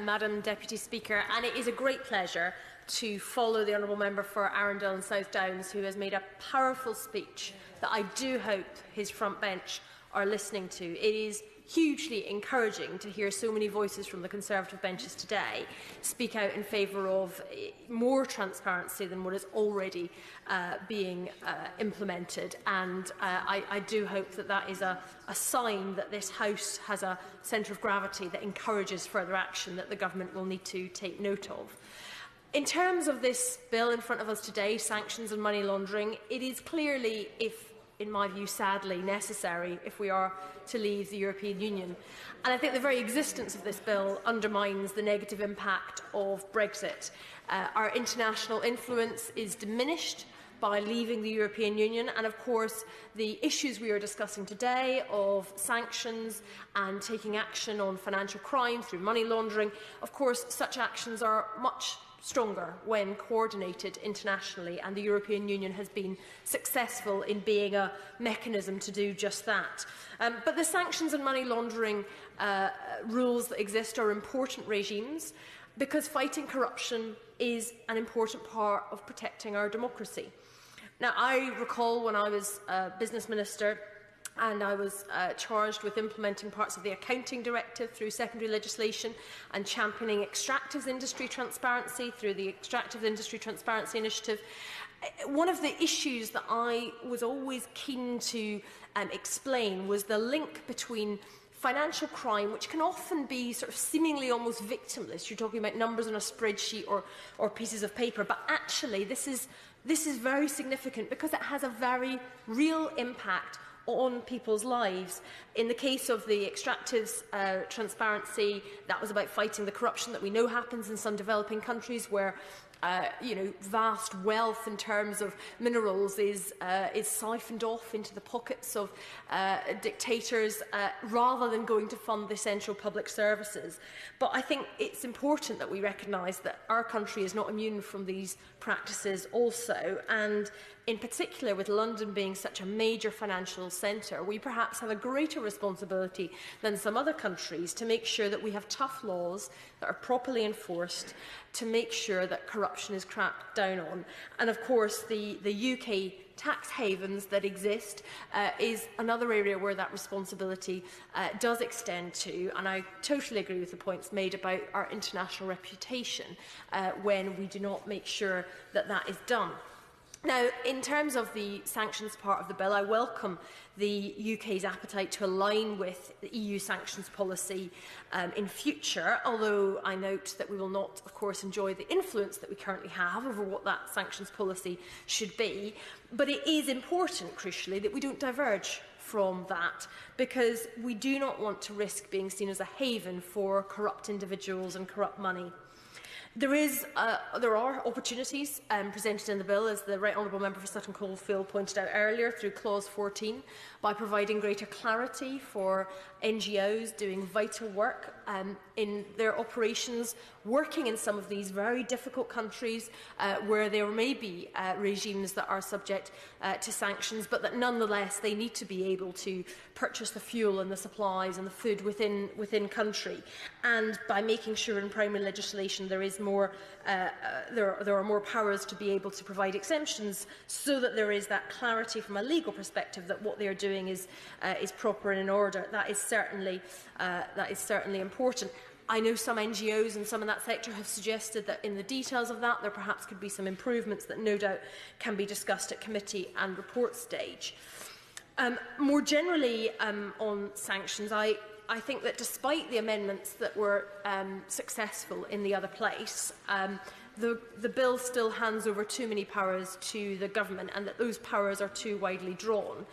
Madam Deputy Speaker, and it is a great pleasure to follow the Honourable Member for Arundel and South Downs, who has made a powerful speech that I do hope his front bench are listening to. It is hugely encouraging to hear so many voices from the Conservative benches today speak out in favour of more transparency than what is already being implemented, and I do hope that that is a sign that this House has a centre of gravity that encourages further action that the Government will need to take note of. In terms of this bill in front of us today, sanctions and money laundering, it is clearly, in my view, sadly, necessary if we are to leave the European Union. And I think the very existence of this bill undermines the negative impact of Brexit. Our international influence is diminished by leaving the European Union, and of course the issues we are discussing today of sanctions and taking action on financial crime through money laundering, of course such actions are much stronger when coordinated internationally, and the European Union has been successful in being a mechanism to do just that. But the sanctions and money laundering rules that exist are important regimes because fighting corruption is an important part of protecting our democracy. Now, I recall when I was Business Minister and I was charged with implementing parts of the Accounting Directive through secondary legislation and championing extractives industry transparency through the Extractive Industry Transparency Initiative. One of the issues that I was always keen to explain was the link between financial crime, which can often be sort of seemingly almost victimless. You're talking about numbers on a spreadsheet or pieces of paper, but actually this is very significant because it has a very real impact on people's lives. In the case of the extractives transparency, that was about fighting the corruption that we know happens in some developing countries where vast wealth in terms of minerals is siphoned off into the pockets of dictators rather than going to fund the essential public services. But I think it's important that we recognise that our country is not immune from these practices also, and in particular with London being such a major financial centre, we perhaps have a greater responsibility than some other countries to make sure that we have tough laws that are properly enforced, to make sure that corruption is cracked down on. And of course the UK tax havens that exist is another area where that responsibility does extend to, and I totally agree with the points made about our international reputation when we do not make sure that that is done. Now, in terms of the sanctions part of the bill, I welcome the UK's appetite to align with the EU sanctions policy in future, although I note that we will not, of course, enjoy the influence that we currently have over what that sanctions policy should be. But it is important, crucially, that we don't diverge from that, because we do not want to risk being seen as a haven for corrupt individuals and corrupt money. There are opportunities presented in the bill, as the Right Honourable Member for Sutton Coldfield pointed out earlier, through Clause 14, by providing greater clarity for NGOs doing vital work in their operations, working in some of these very difficult countries where there may be regimes that are subject to sanctions, but that nonetheless they need to be able to purchase the fuel and the supplies and the food within country. And by making sure in primary legislation there is more, there are more powers to be able to provide exemptions, so that there is that clarity from a legal perspective that what they are doing is proper and in order. That is certainly important. I know some NGOs and some in that sector have suggested that in the details of that there perhaps could be some improvements that no doubt can be discussed at committee and report stage. More generally on sanctions, I think that despite the amendments that were successful in the other place, the bill still hands over too many powers to the government, and that those powers are too widely drawn.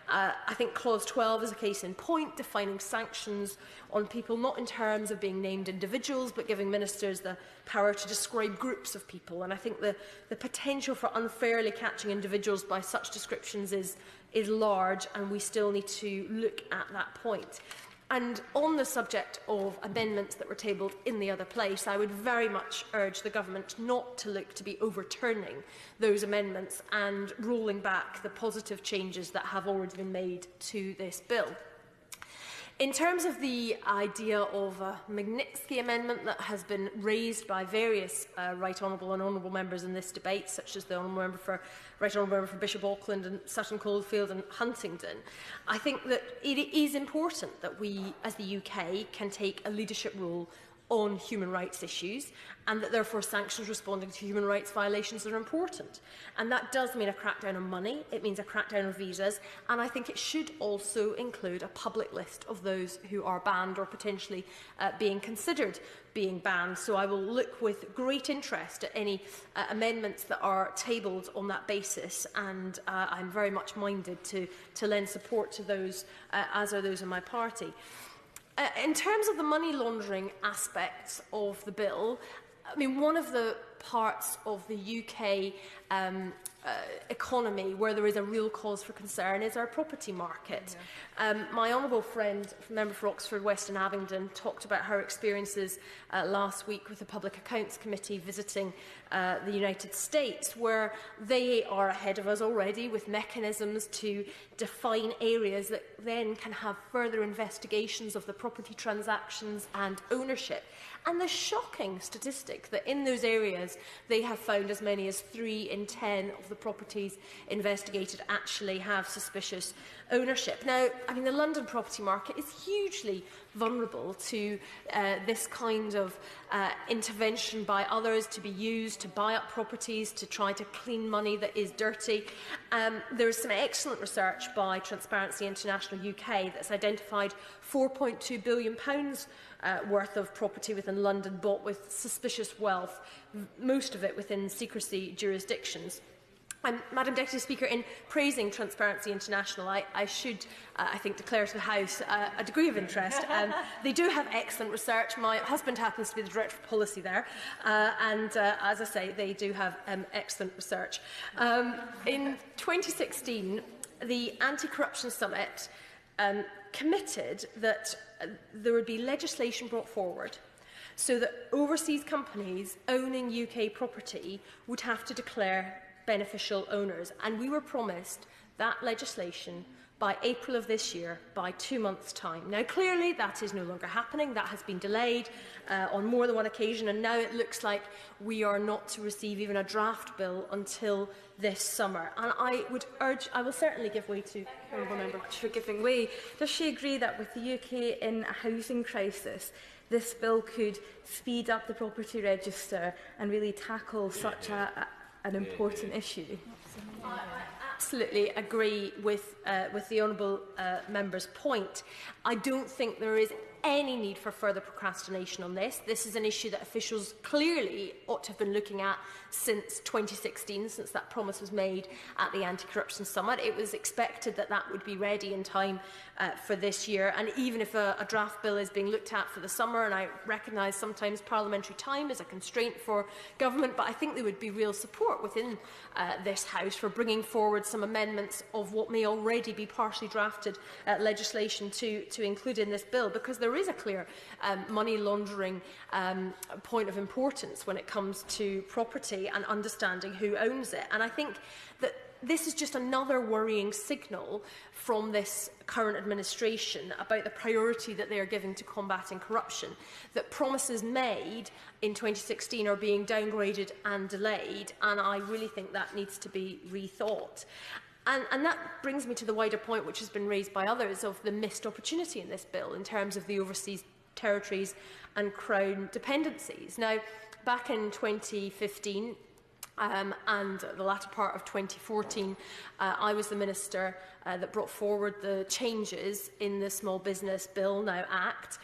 I think Clause 12 is a case in point, defining sanctions on people not in terms of being named individuals, but giving ministers the power to describe groups of people. And I think the potential for unfairly catching individuals by such descriptions is large, and we still need to look at that point. And on the subject of amendments that were tabled in the other place, I would very much urge the government not to look to be overturning those amendments and rolling back the positive changes that have already been made to this bill. In terms of the idea of a Magnitsky amendment that has been raised by various Right Honourable and Honourable members in this debate, such as the Right Honourable Member for Bishop Auckland and Sutton Coldfield and Huntingdon, I think that it is important that we, as the UK, can take a leadership role on human rights issues, and that therefore sanctions responding to human rights violations are important. And that does mean a crackdown on money, it means a crackdown on visas, and I think it should also include a public list of those who are banned or potentially being considered being banned. So I will look with great interest at any amendments that are tabled on that basis, and I'm very much minded to lend support to those, as are those in my party. In terms of the money laundering aspects of the bill, I mean, one of the parts of the UK economy where there is a real cause for concern is our property market. My honourable friend, Member for Oxford West and Abingdon, talked about her experiences last week with the Public Accounts Committee visiting the United States, where they are ahead of us already with mechanisms to define areas that then can have further investigations of the property transactions and ownership. And the shocking statistic that in those areas they have found as many as 3 in 10 of the properties investigated actually have suspicious ownership. Now, I mean, the London property market is hugely vulnerable to this kind of intervention by others to be used to buy up properties, to try to clean money that is dirty. There is some excellent research by Transparency International UK that's identified £4.2 billion worth of property within London bought with suspicious wealth, most of it within secrecy jurisdictions. Madam Deputy Speaker, in praising Transparency International, I should, I think, declare to the House a degree of interest. They do have excellent research. My husband happens to be the Director of Policy there, and as I say, they do have excellent research. In 2016, the Anti-Corruption Summit committed that there would be legislation brought forward so that overseas companies owning UK property would have to declare beneficial owners, and we were promised that legislation by April of this year, by 2 months' time. Now, clearly, that is no longer happening. That has been delayed on more than one occasion, and now it looks like we are not to receive even a draft bill until this summer. And I would urge, I will certainly give way to Honourable Member for giving way. Does she agree that with the UK in a housing crisis, this bill could speed up the property register and really tackle such an important issue? I absolutely agree with the Honourable Member's point. I don't think there is any need for further procrastination on this. This is an issue that officials clearly ought to have been looking at since 2016, since that promise was made at the Anti-Corruption Summit. It was expected that that would be ready in time for this year, and even if a draft bill is being looked at for the summer, and I recognise sometimes parliamentary time is a constraint for government, but I think there would be real support within this House for bringing forward some amendments of what may already be partially drafted legislation to include in this bill, because there is a clear money laundering point of importance when it comes to property and understanding who owns it. And I think that this is just another worrying signal from this current administration about the priority that they are giving to combating corruption, that promises made in 2016 are being downgraded and delayed, and I really think that needs to be rethought. And that brings me to the wider point which has been raised by others of the missed opportunity in this bill in terms of the overseas territories and Crown dependencies. Now, back in 2015, and the latter part of 2014, I was the Minister that brought forward the changes in the Small Business Bill, now Act,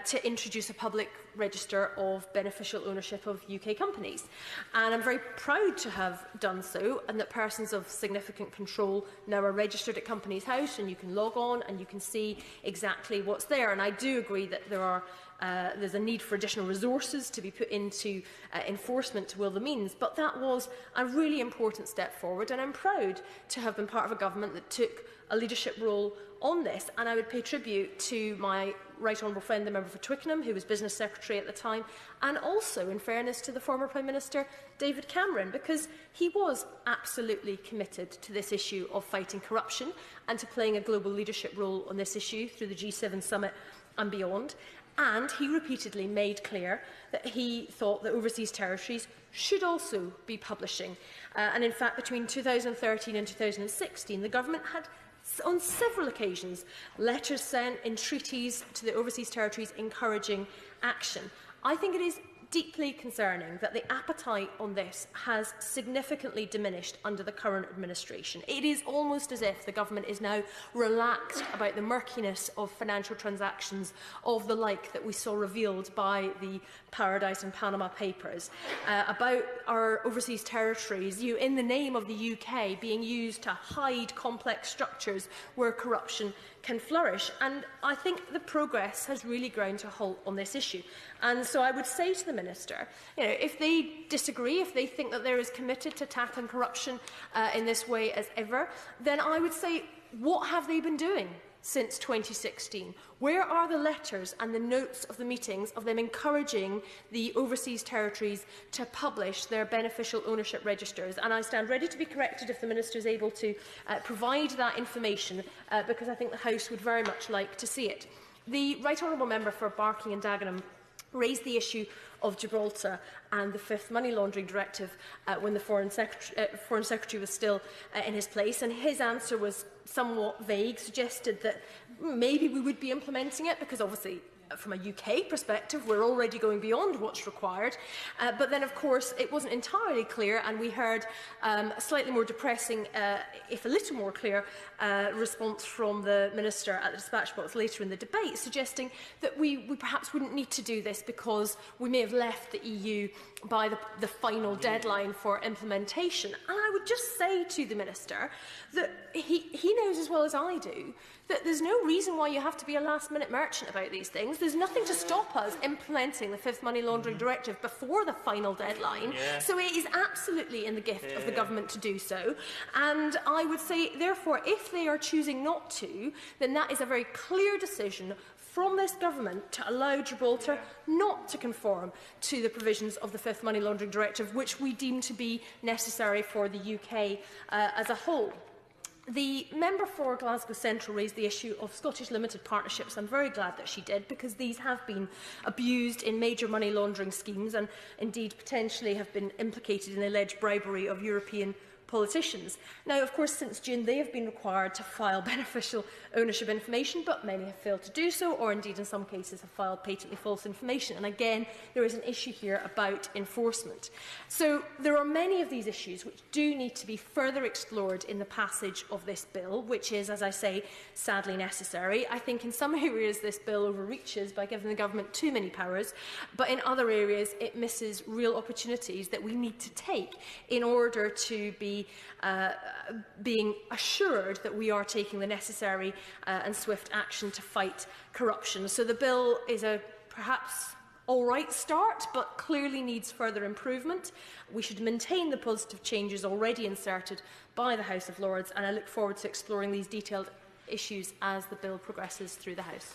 to introduce a public register of beneficial ownership of UK companies. And I'm very proud to have done so, and that persons of significant control now are registered at Companies House, and you can log on and you can see exactly what's there. And I do agree that there's a need for additional resources to be put into enforcement to will the means, but that was a really important step forward, and I'm proud to have been part of a government that took a leadership role on this. And I would pay tribute to my right honourable friend, the member for Twickenham, who was Business Secretary at the time, and also, in fairness to the former Prime Minister, David Cameron, because he was absolutely committed to this issue of fighting corruption and to playing a global leadership role on this issue through the G7 summit and beyond. And he repeatedly made clear that he thought that overseas territories should also be publishing. And in fact, between 2013 and 2016, the government had on several occasions letters sent in treaties to the overseas territories encouraging action. I think it is deeply concerning that the appetite on this has significantly diminished under the current administration. It is almost as if the government is now relaxed about the murkiness of financial transactions of the like that we saw revealed by the Paradise and Panama Papers, about our overseas territories, in the name of the UK, being used to hide complex structures where corruption can flourish. And I think the progress has really ground to a halt on this issue. And so I would say to the Minister, if they disagree, if they think that they're as committed to tackling corruption in this way as ever, then I would say, what have they been doing since 2016? Where are the letters and the notes of the meetings of them encouraging the overseas territories to publish their beneficial ownership registers? And I stand ready to be corrected if the Minister is able to provide that information, because I think the House would very much like to see it. The Right Honourable Member for Barking and Dagenham raised the issue of Gibraltar and the fifth money laundering directive when the Foreign Secretary was still in his place, and his answer was somewhat vague, suggested that maybe we would be implementing it because obviously from a UK perspective we're already going beyond what's required, but then of course it wasn't entirely clear, and we heard a slightly more depressing, if a little more clear, response from the Minister at the dispatch box later in the debate, suggesting that we perhaps wouldn't need to do this because we may have left the EU by the final deadline for implementation. And I would just say to the Minister that he knows as well as I do that there's no reason why you have to be a last-minute merchant about these things. There's nothing to stop us implementing the fifth money laundering directive before the final deadline. So it is absolutely in the gift of the government to do so. And I would say, therefore, if they are choosing not to, then that is a very clear decision from this government to allow Gibraltar not to conform to the provisions of the fifth money laundering directive, which we deem to be necessary for the UK as a whole. The member for Glasgow Central raised the issue of Scottish limited partnerships. I'm very glad that she did, because these have been abused in major money laundering schemes and indeed potentially have been implicated in alleged bribery of European politicians. Now, of course, since June, they have been required to file beneficial ownership information, but many have failed to do so, or indeed in some cases have filed patently false information. And again, there is an issue here about enforcement. So there are many of these issues which do need to be further explored in the passage of this bill, which is, as I say, sadly necessary. I think in some areas this bill overreaches by giving the government too many powers, but in other areas it misses real opportunities that we need to take in order to be being assured that we are taking the necessary and swift action to fight corruption. So the bill is a perhaps all-right start, but clearly needs further improvement. We should maintain the positive changes already inserted by the House of Lords, and I look forward to exploring these detailed issues as the bill progresses through the House.